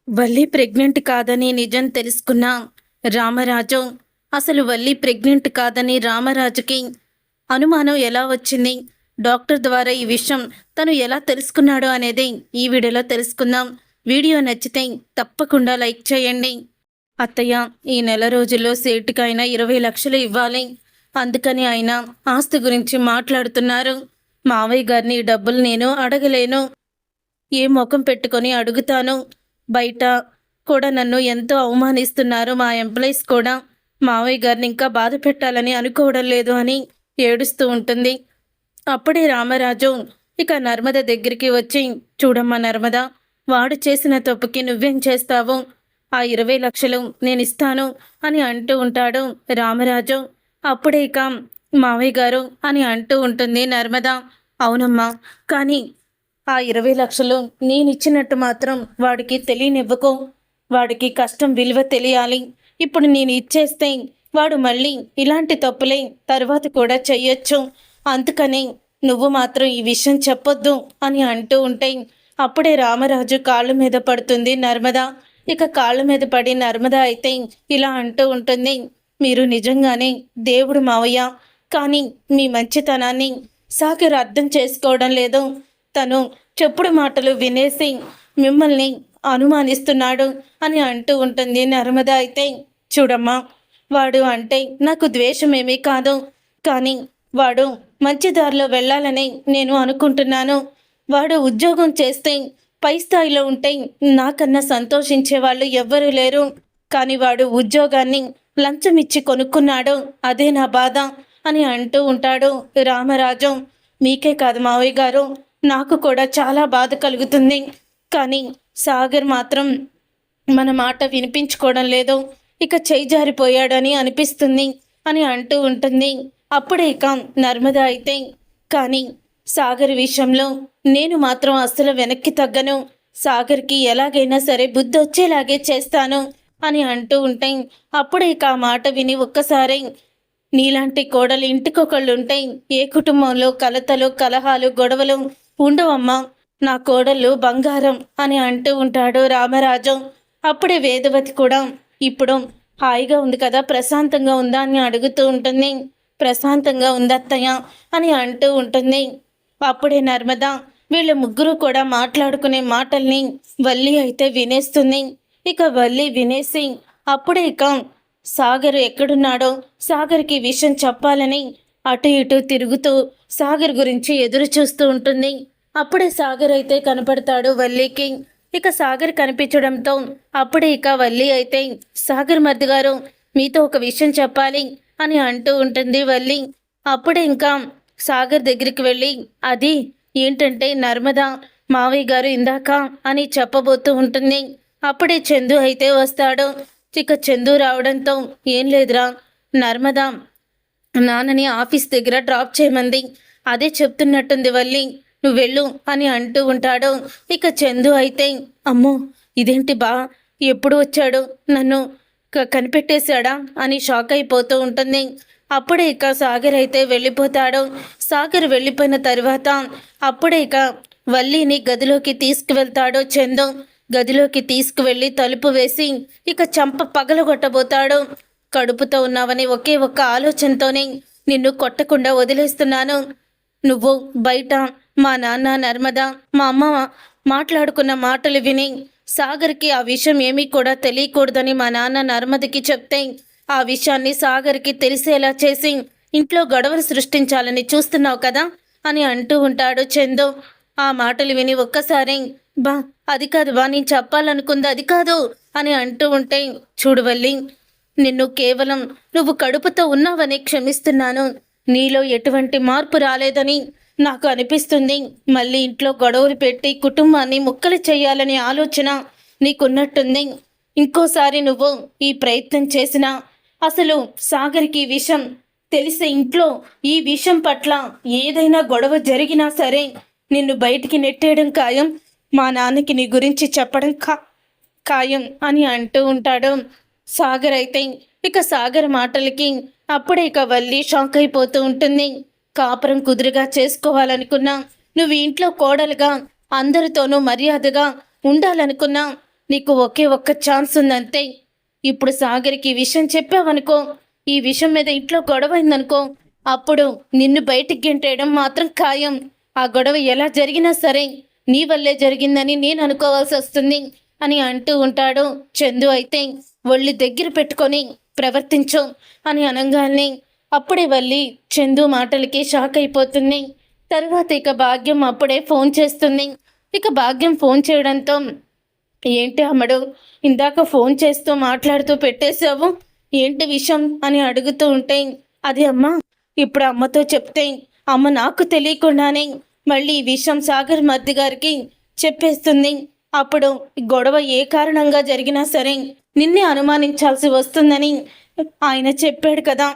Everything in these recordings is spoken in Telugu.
వల్లి ప్రెగ్నెంట్ కాదని నిజం తెలుసుకున్న రామరాజు, అసలు వల్లి ప్రెగ్నెంట్ కాదని రామరాజుకి అనుమానం ఎలా వచ్చింది? డాక్టర్ ద్వారా ఈ విషయం తను ఎలా తెలుసుకున్నాడు అనేది ఈ వీడియోలో తెలుసుకుందాం. వీడియో నచ్చితే తప్పకుండా లైక్ చేయండి. అత్తయ్య, ఈ నెల రోజుల్లో సేటుకైనా 20 లక్షలు ఇవ్వాలి. అందుకని ఆయన ఆస్తి గురించి మాట్లాడుతున్నారు. మావయ్య గారిని ఈ డబ్బులు నేను అడగలేను. ఏ ముఖం పెట్టుకొని అడుగుతాను? బయట కూడా నన్ను ఎంతో అవమానిస్తున్నారు. మా ఎంప్లాయీస్ కూడా మావయ్య గారిని ఇంకా బాధ పెట్టాలని అనుకోవడం లేదు అని ఏడుస్తూ ఉంటుంది. అప్పుడే రామరాజు ఇక నర్మద దగ్గరికి వచ్చి, చూడమ్మా నర్మద, వాడు చేసిన తప్పుకి నువ్వేం చేస్తావు? ఆ 20 లక్షలు నేను ఇస్తాను అని అంటూ ఉంటాడు రామరాజు. అప్పుడే ఇక మావయ్య గారు అని అంటూ ఉంటుంది నర్మద. అవునమ్మా, కానీ ఆ 20 లక్షలు నేనిచ్చినట్టు మాత్రం వాడికి తెలియనివ్వకు. వాడికి కష్టం విలువ తెలియాలి. ఇప్పుడు నేను ఇచ్చేస్తే వాడు మళ్ళీ ఇలాంటి తప్పులే తర్వాత కూడా చెయ్యొచ్చు. అందుకని నువ్వు మాత్రం ఈ విషయం చెప్పొద్దు అని అంటూ ఉంటే అప్పుడే రామరాజు కాళ్ళ మీద పడుతుంది నర్మద. ఇక కాళ్ళ మీద పడి నర్మద అయితే ఇలా అంటూ ఉంటుంది, మీరు నిజంగానే దేవుడు మావయ్య, కానీ మీ మంచితనాన్ని సాగర్ అర్థం చేసుకోవడం లేదు. తను చెప్పుడు మాటలు వినేసి మిమ్మల్ని అనుమానిస్తున్నాడు అని అంటూ ఉంటుంది నర్మద. అయితే చూడమ్మా, వాడు అంటే నాకు ద్వేషమేమీ కాదు, కానీ వాడు మంచి దారిలో వెళ్ళాలని నేను అనుకుంటున్నాను. వాడు ఉద్యోగం చేస్తే పై స్థాయిలో ఉంటే నాకన్నా సంతోషించే వాళ్ళు ఎవ్వరూ లేరు. కానీ వాడు ఉద్యోగాన్ని లంచం ఇచ్చి కొనుక్కున్నాడు, అదే నా బాధ అని అంటూ ఉంటాడు రామరాజు. మీకే కాదు మావయ్య గారు, నాకు కూడా చాలా బాధ కలుగుతుంది. కానీ సాగర్ మాత్రం మన మాట వినిపించుకోవడం లేదు. ఇక చేయి జారిపోయాడని అనిపిస్తుంది అని అంటూ ఉంటుంది. అప్పుడే ఇక నర్మద అయితే, కానీ సాగర్ విషయంలో నేను మాత్రం అస్సలు వెనక్కి తగ్గను. సాగర్కి ఎలాగైనా సరే బుద్ధి వచ్చేలాగే చేస్తాను అని అంటూ ఉంటే అప్పుడే ఇక ఆ మాట విని ఒక్కసారి, నీలాంటి కోడలు ఇంటికొకళ్ళుంటే ఏ కుటుంబంలో కలతలు, కలహాలు, గొడవలు ఉండవమ్మా. నా కోడళ్ళు బంగారం అని అంటూ ఉంటాడు రామరాజు. అప్పుడే వేదవతి కూడా ఇప్పుడు హాయిగా ఉంది కదా, ప్రశాంతంగా ఉందా అని అడుగుతూ ఉంటుంది. ప్రశాంతంగా ఉందత్తయ్య అని అంటూ ఉంటుంది. అప్పుడే నర్మద వీళ్ళ ముగ్గురు కూడా మాట్లాడుకునే మాటల్ని వల్లి అయితే వినేస్తుంది. ఇక వల్లి వినేసి అప్పుడే ఇక సాగర్ ఎక్కడున్నాడో సాగర్కి విషయం చెప్పాలని అటు ఇటు తిరుగుతూ సాగర్ గురించి ఎదురు చూస్తూ ఉంటుంది. అప్పుడే సాగర్ అయితే కనపడతాడు వల్లికి. ఇక సాగర్ కనిపించడంతో అప్పుడే ఇక వల్లి అయితే, సాగర్ మరిది గారు, మీతో ఒక విషయం చెప్పాలి అని అంటూ ఉంటుంది వల్లి. అప్పుడే ఇంకా సాగర్ దగ్గరికి వెళ్ళి, అది ఏంటంటే నర్మద మావయ్య గారు ఇందాక అని చెప్పబోతూ ఉంటుంది. అప్పుడే చందు అయితే వస్తాడు. ఇక చందు రావడంతో, ఏం లేదురా, నర్మద నాన్నని ఆఫీస్ దగ్గర డ్రాప్ చేయమంది, అదే చెప్తున్నట్టుంది వల్లి, నువ్వు వెళ్ళు అని అంటూ ఉంటాడు. ఇక చందు అయితే, అమ్మో ఇదేంటి బా, ఎప్పుడు వచ్చాడు, నన్ను కనిపెట్టేశాడా అని షాక్ అయిపోతూ ఉంటుంది. అప్పుడే ఇక సాగర్ అయితే వెళ్ళిపోతాడు. సాగర్ వెళ్ళిపోయిన తర్వాత అప్పుడే ఇక వల్లిని గదిలోకి తీసుకువెళ్తాడు చందు. గదిలోకి తీసుకువెళ్ళి తలుపు వేసి ఇక చంప పగలగొట్టబోతాడు. కడుపుతో ఉన్నావని ఒకే ఒక్క ఆలోచనతోనే నిన్ను కొట్టకుండా వదిలేస్తున్నాను. నువ్వు బయట మా నాన్న, నర్మద, మా అమ్మ మాట్లాడుకున్న మాటలు విని సాగర్కి ఆ విషయం ఏమీ కూడా తెలియకూడదని మా నాన్న నర్మదకి చెప్తే, ఆ విషయాన్ని సాగర్కి తెలిసేలా చేసి ఇంట్లో గొడవలు సృష్టించాలని చూస్తున్నావు కదా అని అంటూ ఉంటాడు చందు. ఆ మాటలు విని ఒక్కసారి, బా అది కాదు బా, నేను చెప్పాలనుకుంది అది కాదు అని అంటూ ఉంటే, చూడవల్లి, నిన్ను కేవలం నువ్వు కడుపుతో ఉన్నావని క్షమిస్తున్నాను. నీలో ఎటువంటి మార్పు రాలేదని నాకు అనిపిస్తుంది. మళ్ళీ ఇంట్లో గొడవలు పెట్టి కుటుంబాన్ని ముక్కలు చేయాలనే ఆలోచన నీకున్నట్టుంది. ఇంకోసారి నువ్వు ఈ ప్రయత్నం చేసినా, అసలు సాగర్కి విషయం తెలిసే ఇంట్లో ఈ విషయం పట్ల ఏదైనా గొడవ జరిగినా సరే నిన్ను బయటికి నెట్టేయడం ఖాయం. మా నాన్నకి నీ గురించి చెప్పడం ఖాయం అని అంటూ ఉంటాడు సాగర్ అయితే. ఇక సాగర్ మాటలకి అప్పుడే ఇక వల్లి షాక్ అయిపోతూ ఉంటుంది. కాపురం కుదురుగా చేసుకోవాలనుకున్నా, నువ్వు ఇంట్లో కోడలుగా అందరితోనూ మర్యాదగా ఉండాలనుకున్నా, నీకు ఒకే ఒక్క ఛాన్స్ ఉందంతే. ఇప్పుడు సాగర్కి ఈ విషయం చెప్పావనుకో, ఈ విషయం మీద ఇంట్లో గొడవ అయిందనుకో, అప్పుడు నిన్ను బయటికి గెంటేయడం మాత్రం ఖాయం. ఆ గొడవ ఎలా జరిగినా సరే నీ వల్లే జరిగిందని నేను అనుకోవాల్సి వస్తుంది అని అంటూ ఉంటాడు. చందు అయితే ఒళ్ళు దగ్గర పెట్టుకొని ప్రవర్తించు అని అనగానే అప్పుడే వల్లి చందు మాటలకి షాక్ అయిపోతుంది. తర్వాత ఇక భాగ్యం అప్పుడే ఫోన్ చేస్తుంది. ఇక భాగ్యం ఫోన్ చేయడంతో, ఏంటి అమ్మడు, ఇందాక ఫోన్ చేస్తూ మాట్లాడుతూ పెట్టేశావు, ఏంటి విషయం అని అడుగుతూ ఉంటే, అది అమ్మ, ఇప్పుడు అమ్మతో చెప్తే అమ్మ నాకు తెలియకుండానే మళ్ళీ ఈ విషయం సాగర్ మర్ది గారికి చెప్పేస్తుంది. అప్పుడు గొడవ ఏ కారణంగా జరిగినా సరే నిన్నే అనుమానించాల్సి వస్తుందని ఆయన చెప్పాడు కదా.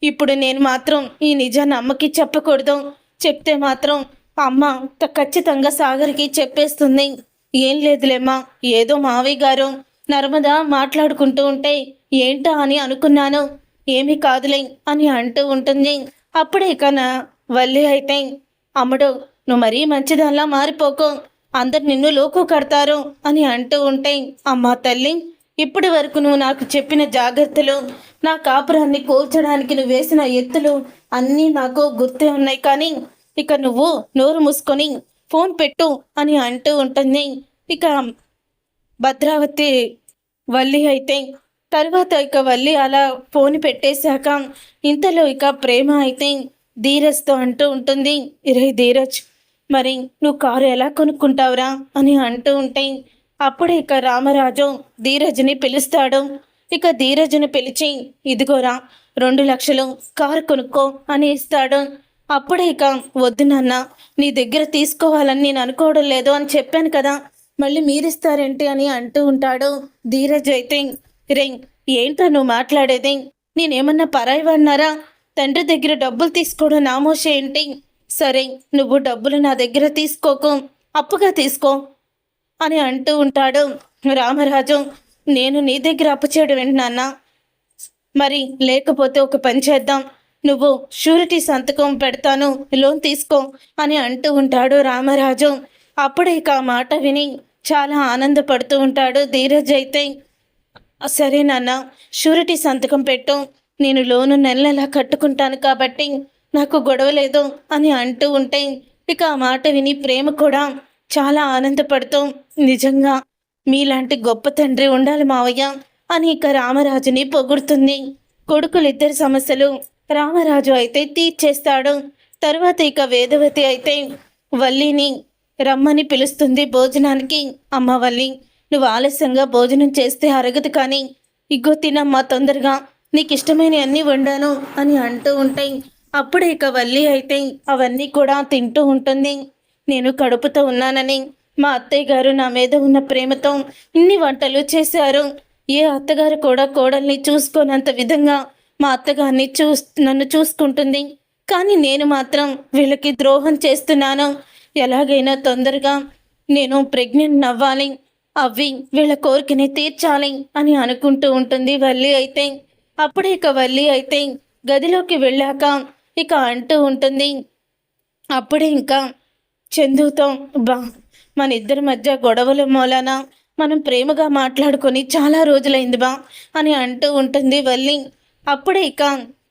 ఇప్పుడు నేను మాత్రం ఈ నిజాన్ని అమ్మకి చెప్పకూడదు. చెప్తే మాత్రం అమ్మ ఖచ్చితంగా సాగర్కి చెప్పేస్తుంది. ఏం లేదులేమ్మా, ఏదో మావయ్య గారు నర్మదా మాట్లాడుకుంటూ ఉంటే ఏంటా అని అనుకున్నాను, ఏమీ కాదులే అని అంటూ ఉంటుంది. అప్పుడే కన వల్లి అయితే, అమ్మడు నువ్వు మరీ మంచిదానిలా మారిపోకు, అందరు నిన్ను లోకు కడతారు అని అంటూ ఉంటే, అమ్మా తల్లి, ఇప్పటి వరకు నువ్వు నాకు చెప్పిన జాగ్రత్తలు, నా కాపురాన్ని కూల్చడానికి నువ్వు వేసిన ఎత్తులు అన్నీ నాకు గుర్తే ఉన్నాయి. కానీ ఇక నువ్వు నోరు మూసుకొని ఫోన్ పెట్టు అని అంటూ ఉంటుంది. ఇక భద్రావతి వల్లి అయితే తర్వాత ఇక వల్లి అలా ఫోన్ పెట్టేశాక ఇంతలో ఇక ప్రేమ అయితే ధీరజ్తో అంటూ ఉంటుంది, ఇరే ధీరజ్, మరి నువ్వు కారు ఎలా కొనుక్కుంటావురా అని అంటూ ఉంటే అప్పుడే ఇక రామరాజు ధీరజ్ని పిలుస్తాడు. ఇక ధీరజ్ని పిలిచి, ఇదిగోరా 2 లక్షలు కారు కొనుక్కో అని ఇస్తాడు. అప్పుడే ఇక, వద్దు నాన్న, నీ దగ్గర తీసుకోవాలని నేను అనుకోవడం లేదు అని చెప్పాను కదా, మళ్ళీ మీరిస్తారేంటి అని అంటూ ఉంటాడు. ధీరజ్ అయితే, రే ఏంటో నువ్వు మాట్లాడేది, నేనేమన్నా పరాయివాడినారా? తండ్రి దగ్గర డబ్బులు తీసుకోవడం నామోష ఏంటి? సరే నువ్వు డబ్బులు నా దగ్గర తీసుకోకు, అప్పుగా తీసుకో అని అంటూ ఉంటాడు. రామరాజు, నేను నీ దగ్గర అప్పు చేయడం ఏంటి నాన్న? మరి లేకపోతే ఒక పని చేద్దాం, నువ్వు షూరిటీ సంతకం పెడతాను, లోన్ తీసుకో అని అంటూ ఉంటాడు రామరాజు. అప్పుడే ఇక ఆ మాట విని చాలా ఆనందపడుతూ ఉంటాడు ధీరజ్ అయితే. సరే నాన్న, షూరిటీ సంతకం పెట్టు, నేను లోను నెల నెలా కట్టుకుంటాను కాబట్టి నాకు గొడవ లేదు అని అంటూ ఉంటే ఇక ఆ మాట విని ప్రేమ కూడా చాలా ఆనందపడుతూ, నిజంగా మీలాంటి గొప్ప తండ్రి ఉండాలి మావయ్య అని ఇక రామరాజుని పొగుడుతుంది. కొడుకులిద్దరి సమస్యలు రామరాజు అయితే తీర్చేస్తాడు. తర్వాత ఇక వేదవతి అయితే వల్లిని రమ్మని పిలుస్తుంది భోజనానికి. అమ్మ వల్లి, నువ్వు ఆలస్యంగా భోజనం చేస్తే అరగదు, కానీ ఇగో తినమ్మా తొందరగా, నీకు ఇష్టమైన అన్నీ వండాను అని అంటూ ఉంటాయి. అప్పుడే ఇక వల్లి అయితే అవన్నీ కూడా తింటూ ఉంటుంది. నేను కడుపుతో ఉన్నానని మా అత్తయ్య గారు నా మీద ఉన్న ప్రేమతో ఇన్ని వంటలు చేశారు. ఏ అత్తగారు కూడా కోడల్ని చూసుకోనంత విధంగా మా అత్తగారిని నన్ను చూసుకుంటుంది. కానీ నేను మాత్రం వీళ్ళకి ద్రోహం చేస్తున్నాను. ఎలాగైనా తొందరగా నేను ప్రెగ్నెంట్ అవ్వాలి, అవి వీళ్ళ కోరికని తీర్చాలి అని అనుకుంటూ ఉంటుంది వల్లి అయితే. అప్పుడే ఇక వల్లి అయితే గదిలోకి వెళ్ళాక ఇక అంటూ ఉంటుంది, అప్పుడే ఇంకా చందుతో, మన ఇద్దరి మధ్య గొడవల మూలాన మనం ప్రేమగా మాట్లాడుకొని చాలా రోజులైంది అని అంటూ ఉంటుంది వల్లి. అప్పుడే ఇక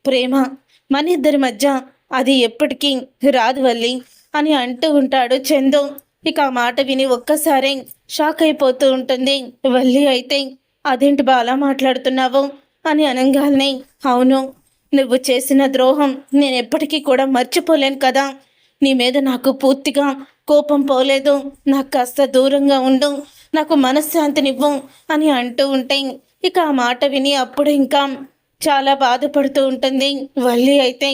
ప్రేమ మన ఇద్దరి మధ్య అది ఎప్పటికీ రాదు వల్లి అని అంటూ ఉంటాడు చందు. ఇక ఆ మాట విని ఒక్కసారి షాక్ అయిపోతూ ఉంటుంది వల్లి అయితే. అదేంటి అలా మాట్లాడుతున్నావు అని అనగానే, అవును, నువ్వు చేసిన ద్రోహం నేను ఎప్పటికీ కూడా మర్చిపోలేను కదా, నీ మీద నాకు పూర్తిగా కోపం పోలేదు, నాకు కాస్త దూరంగా ఉండు, నాకు మనశ్శాంతినివ్వు అని అంటూ ఉంటే ఇక ఆ మాట విని అప్పుడు ఇంకా చాలా బాధపడుతూ ఉంటుంది వల్లి అయితే.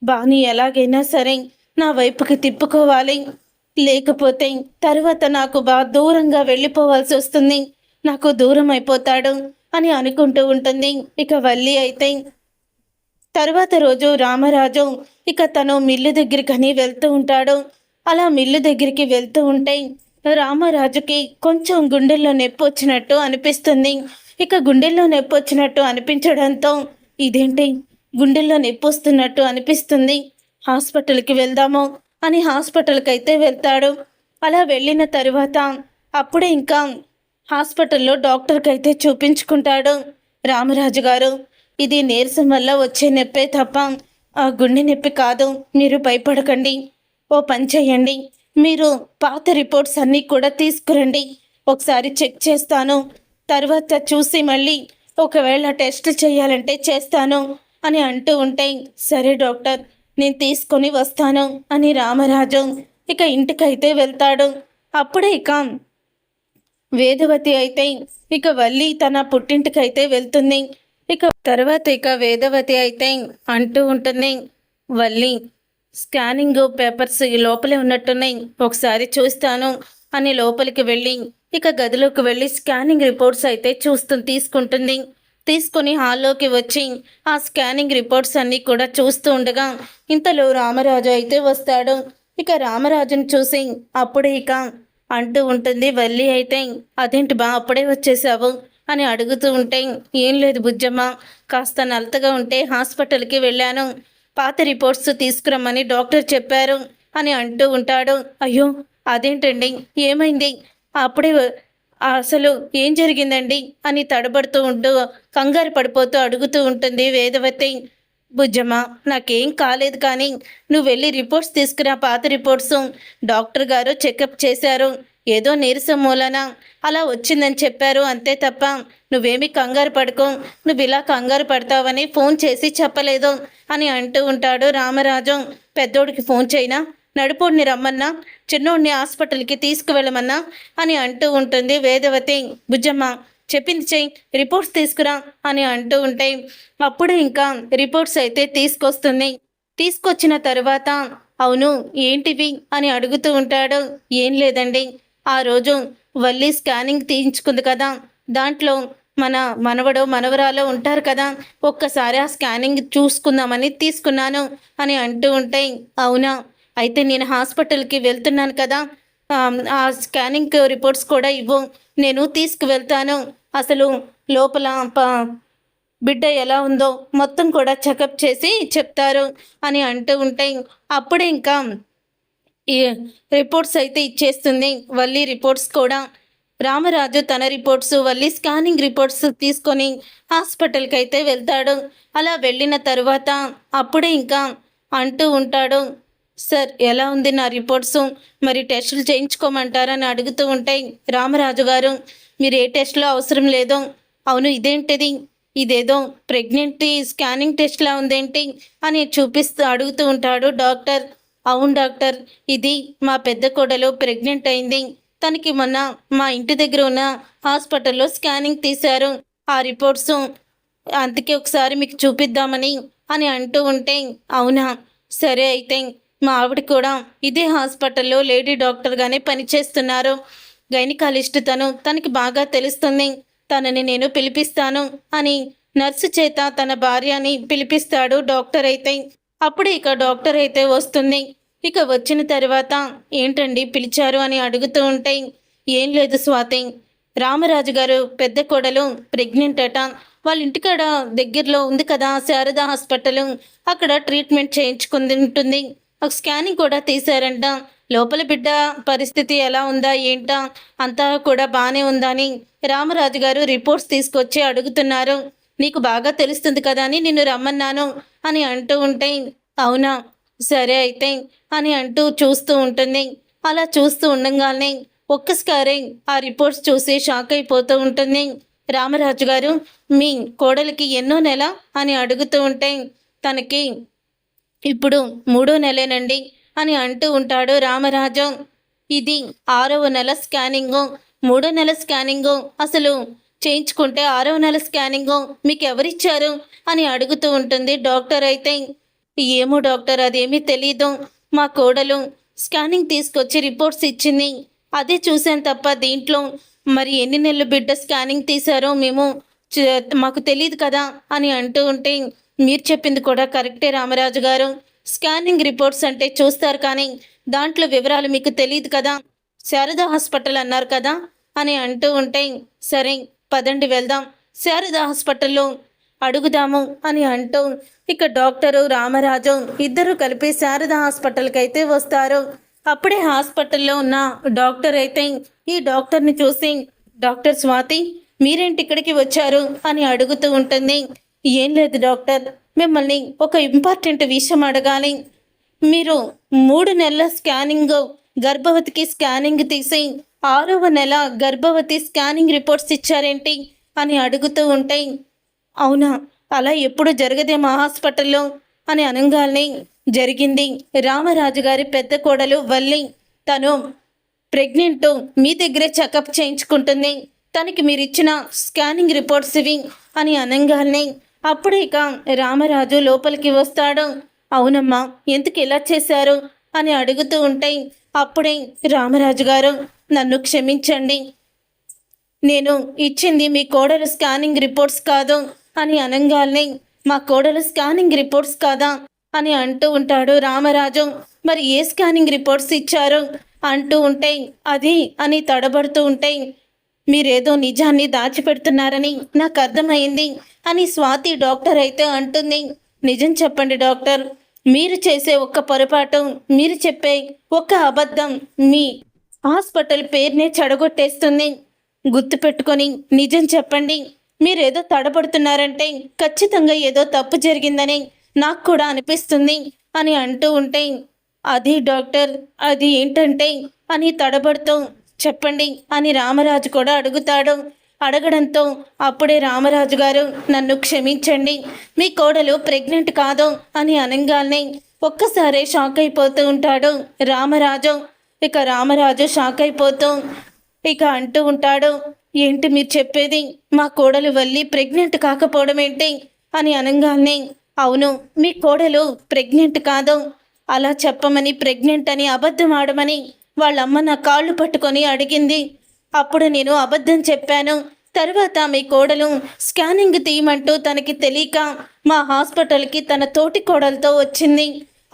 బాని ఎలాగైనా సరే నా వైపుకి తిప్పుకోవాలి, లేకపోతే తర్వాత నాకు దూరంగా వెళ్ళిపోవాల్సి వస్తుంది, నాకు దూరం అయిపోతాడు అని అనుకుంటూ ఉంటుంది ఇక వల్లి అయితే. తర్వాత రోజు రామరాజు ఇక తను మిల్లు దగ్గరికని వెళ్తూ ఉంటాడు. అలా మిల్లు దగ్గరికి వెళ్తూ ఉంటే రామరాజుకి కొంచెం గుండెల్లో నొప్పి వచ్చినట్టు అనిపిస్తుంది. ఇక గుండెల్లో నొప్పి వచ్చినట్టు అనిపించడంతో, ఇదేంటి గుండెల్లో నొప్పి వస్తున్నట్టు అనిపిస్తుంది, హాస్పిటల్కి వెళ్దాము అని హాస్పిటల్కి అయితే వెళ్తాడు. అలా వెళ్ళిన తరువాత అప్పుడే ఇంకా హాస్పిటల్లో డాక్టర్కైతే చూపించుకుంటాడు. రామరాజు గారు, ఇది నీరసం వల్ల వచ్చే నొప్పే తప్ప ఆ గుండె నొప్పి కాదు. మీరు భయపడకండి. ఓ పని చెయ్యండి. మీరు పాత రిపోర్ట్స్ అన్నీ కూడా తీసుకురండి. ఒకసారి చెక్ చేస్తాను. తర్వాత చూసి మళ్ళీ ఒకవేళ టెస్ట్ చేయాలంటే చేస్తాను అని అంటూ ఉంటే, సరే డాక్టర్, నేను తీసుకొని వస్తాను అని రామరాజు ఇక ఇంటికైతే వెళ్తాడు. అప్పుడే ఇక వేదవతి అయితే ఇక వల్లి తన పుట్టింటికైతే వెళ్తుంది. ఇక తర్వాత ఇక వేదవతి అయితే అంటూ ఉంటుంది, వల్లి, స్కానింగ్ పేపర్స్ లోపలే ఉన్నట్టున్నాయి, ఒకసారి చూస్తాను అని లోపలికి వెళ్ళి ఇక గదిలోకి వెళ్ళి స్కానింగ్ రిపోర్ట్స్ అయితే తీసుకుంటుంది. తీసుకుని హాల్లోకి వచ్చి ఆ స్కానింగ్ రిపోర్ట్స్ అన్నీ కూడా చూస్తూ ఉండగా ఇంతలో రామరాజు అయితే వస్తాడు. ఇక రామరాజును చూసి అప్పుడే ఇక అంటూ ఉంటుంది వల్లి అయితే, అదేంటి బా అప్పుడే వచ్చేసావు అని అడుగుతూ ఉంటే, ఏం లేదు బుజ్జమ్మ, కాస్త నలతగా ఉంటే హాస్పిటల్కి వెళ్ళాను, పాత రిపోర్ట్స్ తీసుకురమ్మని డాక్టర్ చెప్పారు అని అంటూ ఉంటాడు. అయ్యో అదేంటండి, ఏమైంది, అప్పుడే అసలు ఏం జరిగిందండి అని తడబడుతూ ఉంటూ కంగారు పడిపోతూ అడుగుతూ ఉంటుంది వేదవతి. బుజ్జమ్మ, నాకేం కాలేదు, కానీ నువ్వు వెళ్ళి రిపోర్ట్స్ తీసుకురా, పాత రిపోర్ట్స్. డాక్టర్ గారు చెకప్ చేశారు, ఏదో నీరసం మూలన అలా వచ్చిందని చెప్పారు, అంతే తప్ప నువ్వేమీ కంగారు పడుకో, నువ్వు ఇలా కంగారు పడతావని ఫోన్ చేసి చెప్పలేదు అని అంటూ ఉంటాడు రామరాజు. పెద్దోడికి ఫోన్ చేయనా, నడుపుడిని రమ్మన్నా, చిన్నోడిని హాస్పిటల్కి తీసుకువెళ్ళమన్నా అని అంటూ ఉంటుంది వేదవతి. బుజ్జమ్మ, చెప్పింది చెయ్యి, రిపోర్ట్స్ తీసుకురా అని అంటూ ఉంటే అప్పుడే ఇంకా రిపోర్ట్స్ అయితే తీసుకొస్తుంది. తీసుకొచ్చిన తర్వాత, అవును ఏంటివి అని అడుగుతూ ఉంటాడు. ఏం లేదండి, ఆ రోజు వల్లి స్కానింగ్ తీయించుకుంది కదా, దాంట్లో మన మనవడో మనవరాలో ఉంటారు కదా, ఒక్కసారి ఆ స్కానింగ్ చూసుకుందామని తీసుకున్నాను అని అంటూ ఉంటే, అవునా, అయితే నేను హాస్పిటల్కి వెళ్తున్నాను కదా, ఆ స్కానింగ్ రిపోర్ట్స్ కూడా ఇవ్వు, నేను తీసుకువెళ్తాను, అసలు లోపల బిడ్డ ఎలా ఉందో మొత్తం కూడా చెకప్ చేసి చెప్తారు అని అంటూ ఉంటే అప్పుడే ఇంకా ఈ రిపోర్ట్స్ అయితే ఇచ్చేస్తుంది వల్లి రిపోర్ట్స్ కూడా. రామరాజు తన రిపోర్ట్స్, వల్లి స్కానింగ్ రిపోర్ట్స్ తీసుకొని హాస్పిటల్కి అయితే వెళ్తాడు. అలా వెళ్ళిన తర్వాత అప్పుడే ఇంకా అంటూ ఉంటాడు, సార్ ఎలా ఉంది నా రిపోర్ట్స్, మరి టెస్టులు చేయించుకోమంటారని అడుగుతూ ఉంటే, రామరాజు గారు, మీరు ఏ టెస్ట్లో అవసరం లేదో. అవును ఇదేంటిది, ఇదేదో ప్రెగ్నెంట్ స్కానింగ్ టెస్ట్లా ఉందేంటి అని అడుగుతూ ఉంటాడు డాక్టర్. అవును డాక్టర్, ఇది మా పెద్ద కోడలు ప్రెగ్నెంట్ అయింది, తనకి మొన్న మా ఇంటి దగ్గర ఉన్న హాస్పిటల్లో స్కానింగ్ తీశారు, ఆ రిపోర్ట్స్, అందుకే ఒకసారి మీకు చూపిద్దామని అని అంటూ ఉంటే, అవునా, సరే అయితే మా ఆవిడ కూడా ఇదే హాస్పిటల్లో లేడీ డాక్టర్గానే పనిచేస్తున్నారు, గైనకాలజిస్ట్ తనకి బాగా తెలుస్తుంది, తనని నేను పిలిపిస్తాను అని నర్సు చేత తన భార్యని పిలిపిస్తాడు డాక్టర్ అయితే. అప్పుడు ఇక డాక్టర్ అయితే వస్తుంది. ఇక వచ్చిన తర్వాత, ఏంటండి పిలిచారు అని అడుగుతూ ఉంటే, ఏం లేదు స్వాతి, రామరాజు గారు పెద్ద కోడలు ప్రెగ్నెంట్ అట, వాళ్ళ ఇంటికాడ దగ్గరలో ఉంది కదా శారద హాస్పిటల్, అక్కడ ట్రీట్మెంట్ చేయించుకుంది ఉంటుంది, ఒక స్కానింగ్ కూడా తీశారంట, లోపల బిడ్డ పరిస్థితి ఎలా ఉందా ఏంటా, అంతా కూడా బాగానే ఉందా అని రామరాజు గారు రిపోర్ట్స్ తీసుకొచ్చి అడుగుతున్నారు, నీకు బాగా తెలుస్తుంది కదా అని నిన్ను రమ్మన్నాను అని అంటూ ఉంటే, అవునా, సరే అయితే అని అంటూ చూస్తూ ఉంటుంది. అలా చూస్తూ ఉండగానే ఒక్కసారి ఆ రిపోర్ట్స్ చూసి షాక్ అయిపోతూ ఉంటుంది. రామరాజు గారు, మీ కోడలికి ఎన్నో నెల అని అడుగుతూ ఉంటే, తనకి ఇప్పుడు 3వ నెలేనండి అని అంటూ ఉంటాడు రామరాజు. ఇది 6వ నెల స్కానింగు, 3వ నెల స్కానింగు, అసలు చేయించుకుంటే 6వ నెల స్కానింగు మీకు ఎవరిచ్చారు అని అడుగుతూ ఉంటుంది డాక్టర్ అయితే. ఏమో డాక్టర్, అదేమీ తెలీదు, మా కోడలు స్కానింగ్ తీసుకొచ్చి రిపోర్ట్స్ ఇచ్చింది, అదే చూశాను తప్ప దీంట్లో మరి ఎన్ని నెలలు బిడ్డ స్కానింగ్ తీశారో మాకు తెలియదు కదా అని అంటూ ఉంటే, మీరు చెప్పింది కూడా కరెక్టే రామరాజు గారు, స్కానింగ్ రిపోర్ట్స్ అంటే చూస్తారు కానీ దాంట్లో వివరాలు మీకు తెలియదు కదా, శారదా హాస్పిటల్ అన్నారు కదా అని అంటూ ఉంటే, సరే పదండి వెళ్దాం, శారదా హాస్పిటల్లో అడుగుదాము అని అంటూ ఇక డాక్టరు రామరాజు ఇద్దరు కలిపి శారదా హాస్పిటల్కి అయితే వస్తారు. అప్పుడే హాస్పిటల్లో ఉన్న డాక్టర్ అయితే ఈ డాక్టర్ని చూసి, డాక్టర్ స్వాతి మీరేంటి ఇక్కడికి వచ్చారు అని అడుగుతూ ఉంటుంది. ఏం లేదు డాక్టర్, మిమ్మల్ని ఒక ఇంపార్టెంట్ విషయం అడగాలి. మీరు 3 నెలల స్కానింగ్, గర్భవతికి స్కానింగ్ తీసి 6వ నెల గర్భవతి స్కానింగ్ రిపోర్ట్స్ ఇచ్చారేంటి అని అడుగుతూ ఉంటే, అవునా, అలా ఎప్పుడు జరగదే మా హాస్పిటల్లో అని అనగానే, జరిగింది. రామరాజు గారి పెద్ద కోడలు వల్లి తను ప్రెగ్నెంట్, మీ దగ్గరే చెకప్ చేయించుకుంటుంది, తనకి మీరు ఇచ్చిన స్కానింగ్ రిపోర్ట్స్ ఇవి అని అనగానే అప్పుడే ఇక రామరాజు లోపలికి వస్తాడు. అవునమ్మా, ఎందుకు ఇలా చేశారు అని అడుగుతూ ఉంటే అప్పుడే రామరాజు గారు, నన్ను క్షమించండి, నేను ఇచ్చింది మీ కోడలు స్కానింగ్ రిపోర్ట్స్ కాదు అని అనగానే, మా కోడలు స్కానింగ్ రిపోర్ట్స్ కాదా అని అంటూ ఉంటాడు రామరాజు. మరి ఏ స్కానింగ్ రిపోర్ట్స్ ఇచ్చారు అంటూ ఉంటే, అది అని తడబడుతూ ఉంటే, మీరేదో నిజాన్ని దాచిపెడుతున్నారని నాకు అర్థమైంది అని స్వాతి డాక్టర్ అయితే అంటుంది. నిజం చెప్పండి డాక్టర్, మీరు చేసే ఒక్క పొరపాటు, మీరు చెప్పే ఒక్క అబద్ధం మీ హాస్పిటల్ పేరునే చెడగొట్టేస్తుంది. గుర్తుపెట్టుకొని నిజం చెప్పండి. మీరేదో తడబడుతున్నారంటే ఖచ్చితంగా ఏదో తప్పు జరిగిందని నాకు కూడా అనిపిస్తుంది అని అంటూ ఉంటే, అది డాక్టర్, అది ఏంటంటే అని తడబడుతూ చెప్పండి అని రామరాజు కూడా అడుగుతాడు. అడగడంతో అప్పుడే రామరాజు గారు, నన్ను క్షమించండి, మీ కోడలు ప్రెగ్నెంట్ కాదు అని అనగానే ఒక్కసారే షాక్ అయిపోతూ ఉంటాడు రామరాజు. ఇక రామరాజు షాక్ అయిపోతూ ఇక అంటూ ఉంటాడు, ఏంటి మీరు చెప్పేది, మా కోడలు వల్లి ప్రెగ్నెంట్ కాకపోవడం ఏంటి అని అనగానే, అవును, మీ కోడలు ప్రెగ్నెంట్ కాదు, అలా చెప్పమని, ప్రెగ్నెంట్ అని అబద్ధం ఆడమని వాళ్ళమ్మ నా కాళ్ళు పట్టుకొని అడిగింది. అప్పుడు నేను అబద్ధం చెప్పాను. తర్వాత మీ కోడలు స్కానింగ్ తీయమంటూ తనకి తెలియక మా హాస్పిటల్కి తన తోటి కోడలతో వచ్చింది.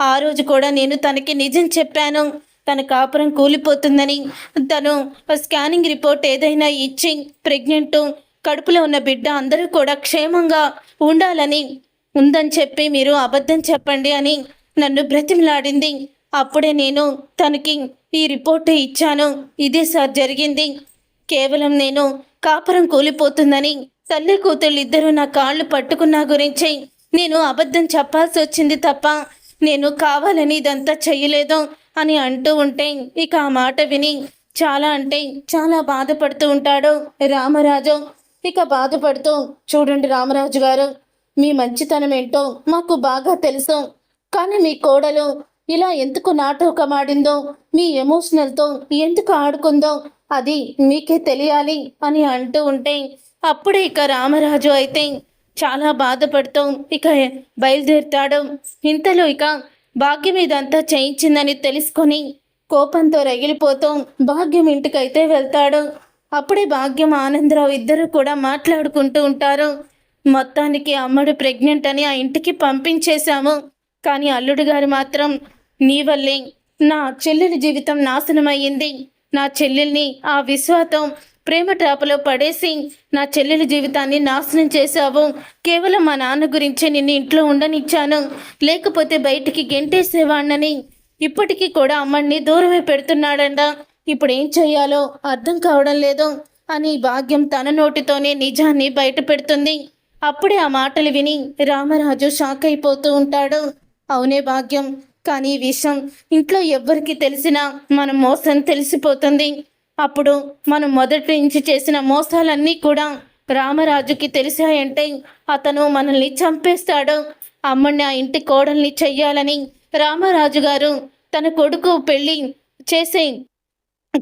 ఆ రోజు కూడా నేను తనకి నిజం చెప్పాను, తన కాపురం కూలిపోతుందని, తను స్కానింగ్ రిపోర్ట్ ఏదైనా ఇచ్చి ప్రెగ్నెంట్, కడుపులో ఉన్న బిడ్డ అందరూ కూడా క్షేమంగా ఉండాలని ఉందని చెప్పి మీరు అబద్ధం చెప్పండి అని నన్ను బ్రతిమలాడింది. అప్పుడే నేను తనకి ఈ రిపోర్ట్ ఇచ్చాను. ఇదే సార్ జరిగింది. కేవలం నేను కాపురం కూలిపోతుందని తల్లి కూతుళ్ళు ఇద్దరు నా కాళ్ళు పట్టుకున్న గురించి నేను అబద్ధం చెప్పాల్సి వచ్చింది తప్ప నేను కావాలని ఇదంతా చెయ్యలేదు అని అంటూ ఉంటే, ఇక ఆ మాట విని చాలా అంటే చాలా బాధపడుతూ ఉంటాడు రామరాజు. ఇక బాధపడుతూ, చూడండి రామరాజు గారు, మీ మంచితనం ఏంటో మాకు బాగా తెలుసు, కానీ మీ కోడలు ఇలా ఎందుకు నాటకమాడిందో, మీ ఎమోషనల్తో ఎందుకు ఆడుకుందో అది మీకే తెలియాలి అని అంటూ ఉంటే, అప్పుడే ఇక రామరాజు అయితే చాలా బాధపడుతూ ఇక బయలుదేరుతాడు. ఇంతలో ఇక భాగ్యం ఇదంతా చేయించిందని తెలుసుకొని కోపంతో రగిలిపోతూ భాగ్యం ఇంటికైతే వెళ్తాడు. అప్పుడే భాగ్యం, ఆనందరావు ఇద్దరు కూడా మాట్లాడుకుంటూ ఉంటారు. మొత్తానికి అమ్మడు ప్రెగ్నెంట్ అని ఆ ఇంటికి పంపించేశాము, కానీ అల్లుడు గారు మాత్రం, నీ వల్లే నా చెల్లెలి జీవితం నాశనం అయ్యింది, నా చెల్లెల్ని ఆ విశ్వాసం ప్రేమ ట్రాపలో పడేసి నా చెల్లెలి జీవితాన్ని నాశనం చేశావు. కేవలం మా నాన్న గురించే నిన్ను ఇంట్లో ఉండనిచ్చాను, లేకపోతే బయటికి గెంటేసేవాణ్ణని. ఇప్పటికీ కూడా అమ్మడిని దూరమే పెడుతున్నాడంట. ఇప్పుడు ఏం చెయ్యాలో అర్థం కావడం లేదు అని భాగ్యం తన నోటితోనే నిజాన్ని బయట పెడుతుంది. అప్పుడే ఆ మాటలు విని రామరాజు షాక్ అయిపోతూ ఉంటాడు. అవునే భాగ్యం, కానీ ఈ విషయం ఇంట్లో ఎవ్వరికి తెలిసినా మన మోసం తెలిసిపోతుంది. అప్పుడు మనం మొదటి నుంచి చేసిన మోసాలన్నీ కూడా రామరాజుకి తెలిసాయంటే అతను మనల్ని చంపేస్తాడు. అమ్మని ఆ ఇంటి కోడల్ని చెయ్యాలని రామరాజు గారు తన కొడుకు పెళ్ళి చేసే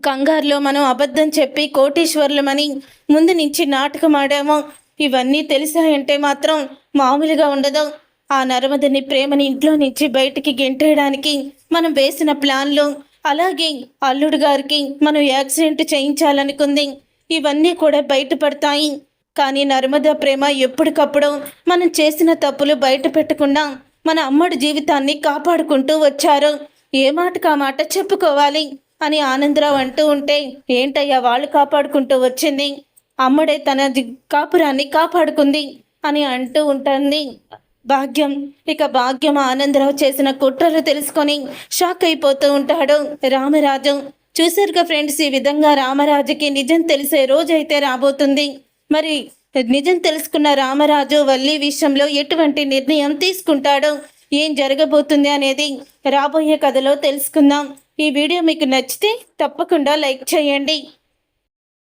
కంగారులో మనం అబద్ధం చెప్పి కోటీశ్వర్లమని ముందు నుంచి నాటకం ఆడాము. ఇవన్నీ తెలిసాయంటే మాత్రం మామూలుగా ఉండదు. ఆ నర్మదని ప్రేమని ఇంట్లో నుంచి బయటికి గెంటేయడానికి మనం వేసిన ప్లాన్లు, అలాగే అల్లుడు గారికి మనం యాక్సిడెంట్ చేయించాలనుకుంది, ఇవన్నీ కూడా బయటపడతాయి. కానీ నర్మద ప్రేమ ఎప్పటికప్పుడు మనం చేసిన తప్పులు బయట పెట్టకుండా మన అమ్మడి జీవితాన్ని కాపాడుకుంటూ వచ్చారు. ఏ మాటకు ఆ మాట చెప్పుకోవాలి అని ఆనందరావు అంటూ ఉంటే, ఏంటయ్యా వాళ్ళు కాపాడుకుంటూ వచ్చింది, అమ్మడే తన కాపురాన్ని కాపాడుకుంది అని అంటూ ఉంటుంది భాగ్యం. ఇక భాగ్యం ఆనందరావు చేసిన కుట్రలు తెలుసుకొని షాక్ అయిపోతూ ఉంటాడు రామరాజు. చూసారుగా ఫ్రెండ్స్, ఈ విధంగా రామరాజుకి నిజం తెలిసే రోజైతే రాబోతుంది. మరి నిజం తెలుసుకున్న రామరాజు వల్లి విషయంలో ఎటువంటి నిర్ణయం తీసుకుంటాడో, ఏం జరగబోతుంది అనేది రాబోయే కథలో తెలుసుకుందాం. ఈ వీడియో మీకు నచ్చితే తప్పకుండా లైక్ చేయండి.